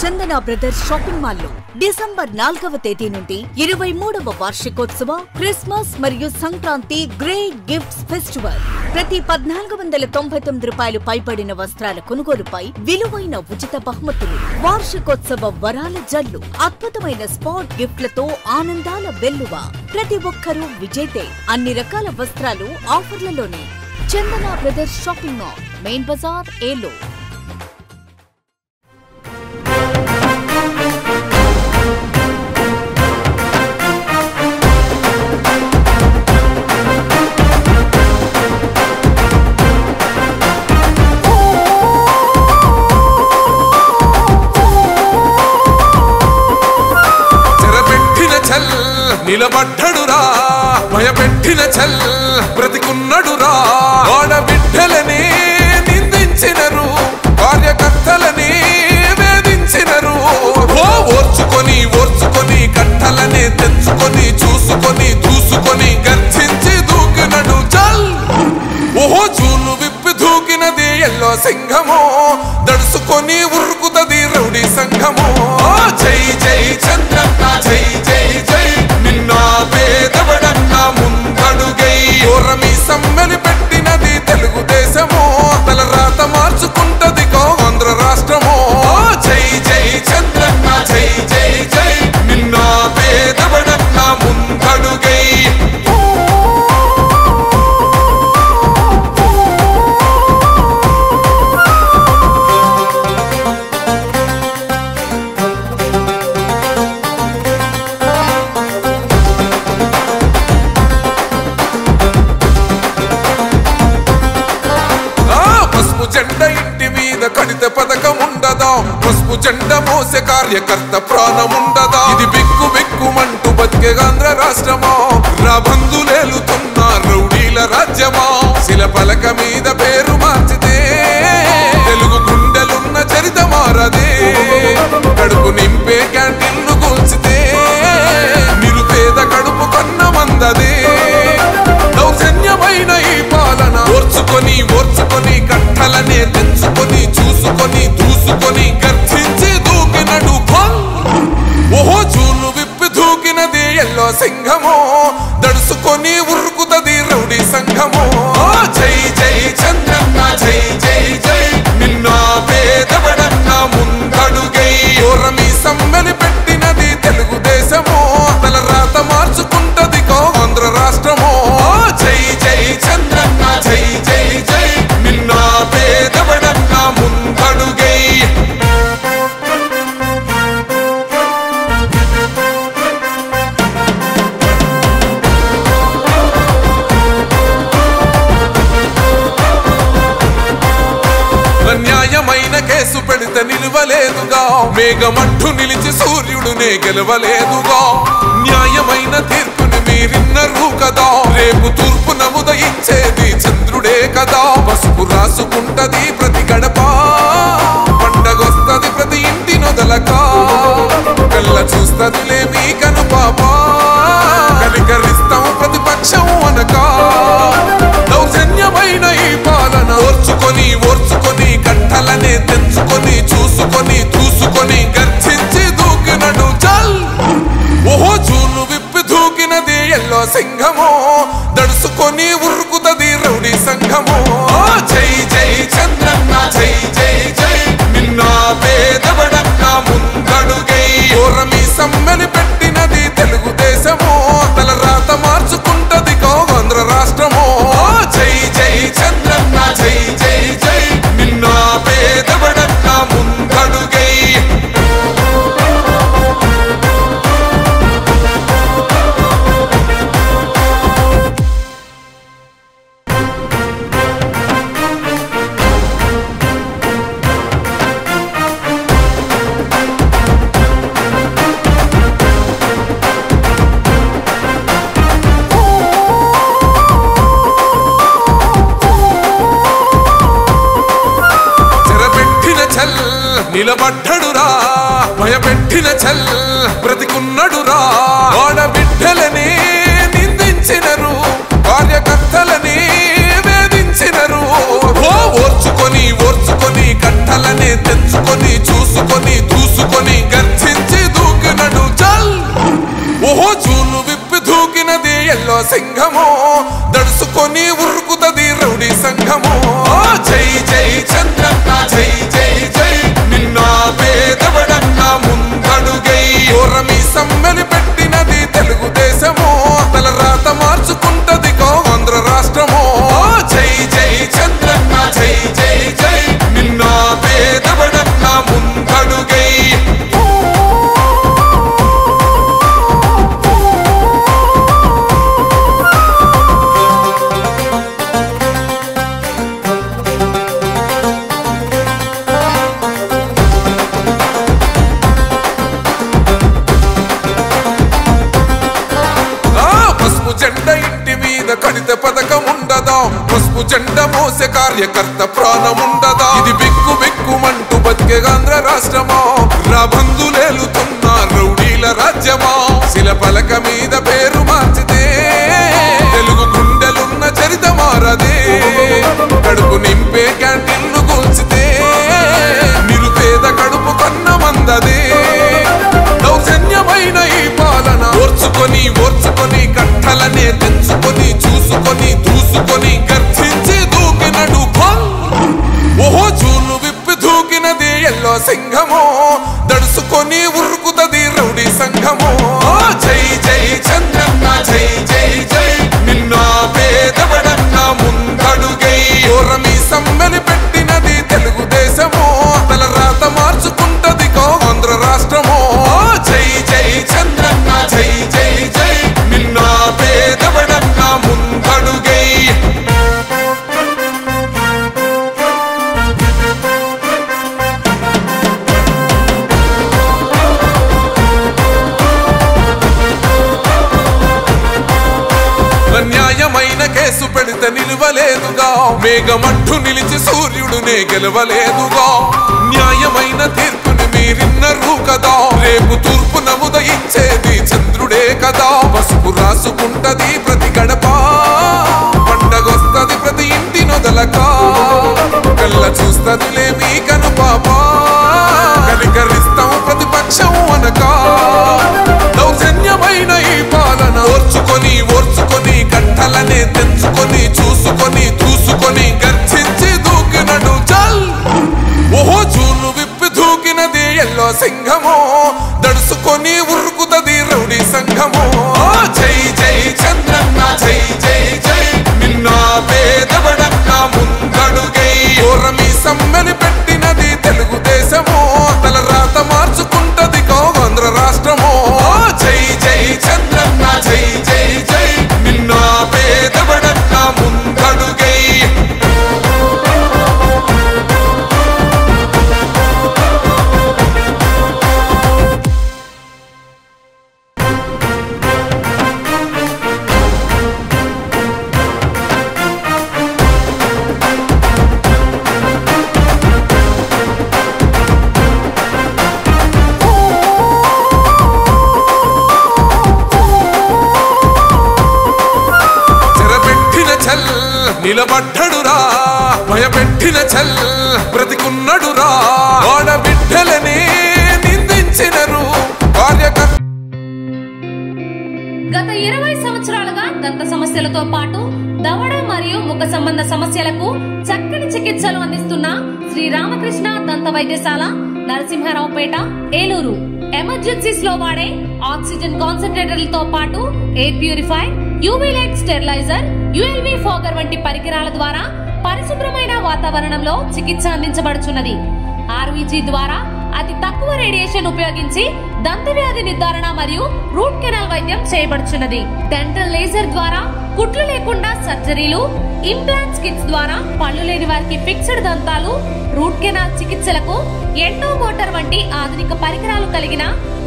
చందన brothers shopping mall లో December 4వ తేదీ నుండి 23వ వార్షికోత్సవ క్రిస్మస్ మరియు సంక్రాంతి గ్రేట్ గిఫ్ట్స్ ఫెస్టివల్. ప్రతి 1499 రూపాయలు పైబడిన వస్త్రాల కొనుగోలుపై విలువైన ఉచిత బహుమతులు, వార్షికోత్సవ వరాల జల్లు, అద్భుతమైన స్పాట్ గిఫ్ట్లతో ఆనందాల వెల్లువ. ప్రతి ఒక్కరూ విజేతే. అన్ని రకాల వస్త్రాలు ఆఫర్లలోనే. Chandana brothers shopping mall, Main Bazar, ఏలో. నిలబడ్డడురా భయపెట్టిన చల్ బ్రతికున్నడురా. ఆడబిడ్డలని నిందించినరు, కార్యకర్తలని వేధించినరు. ఓర్చుకొని ఓర్చుకొని కట్టలనే తెంచుకొని చూసుకొని దూసుకొని గర్జించి దూకినడు చల్. ఓహో జూలు విప్పి దూకినది ఎల్లో సింహమో, దడుసుకొని ఉరుకుతది రౌడీ సంఘమో. జై జై చంద్రన్న జై జై జై, నిన్న పేదవడన్న ముందడుగై. ఓరమి సమ్మెలి పెట్టినది తెలుగుదేశమో, తల రాత మార్చుకుంటది ఆంధ్ర రాష్ట్రమో. జై జై చంద్రన్న జై జై జై, నిన్న పేదవడన్న ముందడుగై. జెండ ఇంటి మీద కడిత పథకం ఉండదా, పసుపు జెండ మోసే కార్యకర్త ప్రాణముండదా. ఇది బిక్కు బిక్కుమంటూ బతికే ఆంధ్ర రాష్ట్రమా, రాబందులేలుతున్న రౌడీల రాజ్యమా. శిల పలక మీద పేరు మార్చితే తెలుగు గుండెలున్న చరిత మారదే. కడుపు నింపే క్యాంటీన్లు కూల్చితే నిరుపేద కడుపు కన్న మందదే. దౌర్జన్యమైన ఈ పాలన ఓర్చుకొని ఓర్చుకొని కట్టలనే తెంచుకొని చూసుకొని దూసుకొని గర్జించి దూకినడు ఫల్. ఓహో జూలు విప్పి దూకినది ఎల్లో సింహమో, దడుసుకొని ఉరుకుతది రౌడీ సంఘమో. జై జై చంద్రన్న జై జై జై, నిన్న పేదవడన్న ముందడుగై. ఓరమి సమ్మెలి పెట్టినది తెలుగుదేశమో, తల రాత మార్చుకుంటది ఆంధ్ర రాష్ట్రమో. జై జై చంద్రన్న జై జై జై, నిన్న పేదవడన్న ముందడుగై. న్యాయమైన కేసు పెడితే నిలవలేదుగా, మేఘమట్టు నిలిచి సూర్యుడునే గెలవలేదుగా. న్యాయమైన తీర్పుని మీరిన్నరు కదా, రేపు తూర్పున ఉదయించేది చంద్రుడే కదా. పసుపు రాసుకుంటది ప్రతి గడప, పండగొస్తది ప్రతి ఇంటి నొదలక. కళ్ళ చూస్తదిలే మీ కను పాప, కనికరిస్తాం ప్రతిపక్షం అనక. దౌర్జన్యమైన ఈ పాలన ఓర్చుకొని ఓర్చుకొని కట్టలనే తెంచుకొని చూసుకొని దూసుకొని గర్జించి దూకినడు చల్. ఓహో జూలు విప్పి దూకినది ఎల్లో సింహమో, దడుసుకొని ఉరుకుతది రౌడీ సంఘమో. జై జై చంద్రన్న జై జై జై, నిన్న పేదవడన్న ముందడుగై. ఓరమి సమ్మెలి పెట్టినది తెలుగుదేశమో, తల రాత మార్చుకుంటది ఆంధ్ర రాష్ట్రమో. జై జై చంద్రన్న జై జై జై, నిన్న పేదవడన్న ముందడుగై. నిలబడ్డడురా భయపెట్టిన చల్ బ్రతికున్నడురా. ఆడబిడ్డలని నిందించినరు, కార్యకర్తలని వేధించినరు. ఓర్చుకొని ఓర్చుకొని కట్టలనే తెంచుకొని చూసుకొని దూసుకొని ఎల్లో సింహము దడుసుకొని ఉరుకుతది రౌడీ సంఘము జై జై చంద్రన్న జై జై జై నిన్న పేదవడన్న ముందడుగై ఓరమి సమ్మెలి పెట్టినది తెలుగుదేశము తల రాత మార్చుకుంటది ఆంధ్ర రాష్ట్రము జై జై చంద్రన్న జై జై జై నిన్న పేదవడన్న ముందడుగై కడిత పథకం ఉండదా పసుపు జెండా మోసే కార్యకర్త ప్రాణముండదా ఇది బిక్కు బిక్కుమంటూ బతికే ఆంధ్ర రాష్ట్రమా రాబందులేలుతున్న రౌడీల రాజ్యమా శిల పలక మీద పేరు మార్చితే తెలుగు గుండెలున్న చరిత మారదే కడుపు నింపే క్యాంటీన్ను కూల్చితే నిరుపేద కడుపు కన్న మందదే దౌర్జన్యమైన ఈ పాలన ఓర్చుకొని ఓర్చుకొని కట్టలనే తెంచుకొని చూసుకొని దూసుకొని గర్జించి దూకినడు ఓహో చూలు విప్పి దూకినది ఎల్లో సింహము దడుసుకొని ఉరుకుతది రౌడీ సంఘము జై జై చంద్రన్న జై జై జై నిన్న పేదవడన్న ముందడుగై ఓరమి సమ్మెలి పెట్టినది తెలుగుదేశము తల రాత మార్చుకుంటది ఆంధ్ర రాష్ట్రము జై జై చంద్రన్న జై జై జై నిన్న పేదవడన్న ముందడుగై న్యాయమైన కేసు పెడితే నిలవలేదుగా మేఘమట్టు నిలిచి సూర్యుడునే గెలవలేదుగా న్యాయమైన తీర్పుని మీరిన్నరు కదా రేపు తూర్పు నముదయించేది చంద్రుడే కదా పసుపు రాసుకుంటది ప్రతి గడప పండగొస్తది ప్రతి ఇంటి నొదలక కళ్ళ చూస్తదిలే మీ కను పాప కనికరిస్తాం ప్రతిపక్షం అనక దౌర్జన్యమైన ఈ పాలన ఓర్చుకొని ఓర్చుకొని కట్టలనే తెంచుకొని చూసుకొని దూసుకొని గర్జించి దూకినడు చల్ ఓహో చూలు విప్పి దూకినది ఎల్లో సింహము దడుసుకొని ఉరుకుతది రౌడీ సంఘము జై జై చంద్రన్న జై జై జై నిన్న పేదవడన్న ముందడుగై ఓరమి సమ్మెలి పెట్టినది తెలుగుదేశము తల రాత మార్చుకుంటది ఆంధ్ర రాష్ట్రము జై జై చంద్రన్న జై జై జై నిన్న పేదవడన్న ముందడుగై నిలబడ్డడురా భయపెట్టిన చల్ బ్రతికున్నడురా ఆడబిడ్డలనే నిందించినరు గత 20 సంవత్సరాలుగా దంత సమస్యలతో పాటు దవడ మరియు ముఖ సంబంధ సమస్యలకు చక్కని చికిత్సలు అందిస్తున్న శ్రీ రామకృష్ణ దంత వైద్యశాల నరసింహారావుపేట ఏలూరు ఎమర్జెన్సీస్ లో వాడే ఆక్సిజన్ కాన్సంట్రేటర్లతో పాటు air purify UV light steriliser ULV fogger వంటి పరికరాల ద్వారా పరిశుభ్రమైన వాతావరణంలో చికిత్స అందించబడుచున్నది ఆర్వీజీ ద్వారా అతి తక్కువ రేడియేషన్ ఉపయోగించి దంత వ్యాధి నిర్ధారణ మరియు రూట్ కెనాల్ వైద్యం చేయబడుచున్నది డెంటల్ లేజర్ ద్వారా కుట్లు లేకుండా సర్జరీలు ఇంప్లాంట్స్ కిట్స్ ద్వారా పళ్ళు లేని వారికి ఫిక్స్డ్ దంతాలు రూట్ కెనాల్ చికిత్సలకు ఎండో మోటార్ వంటి ఆధునిక పరికరాలు కలిగిన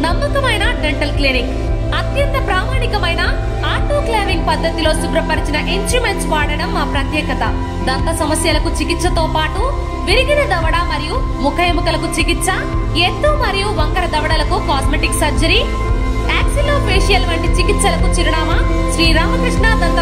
నమ్మకమైన డెంటల్ క్లినిక్ అత్యంత ప్రామాణికమైన ఆటోక్లేవింగ్ పద్ధతిలో శుభ్రపరిచిన ఇన్స్ట్రుమెంట్స్ వాడడం మా ప్రత్యేకత దంత సమస్యలకు చికిత్సతో పాటు విరిగిన దవడ మరియు ముఖ ఎముకలకు చికిత్స ఎత్తు మరియు వంకర దవడలకు కాస్మెటిక్ సర్జరీ యాక్సిలోఫేషియల్ వంటి చికిత్సలకు చిరునామా శ్రీ రామకృష్ణ దంత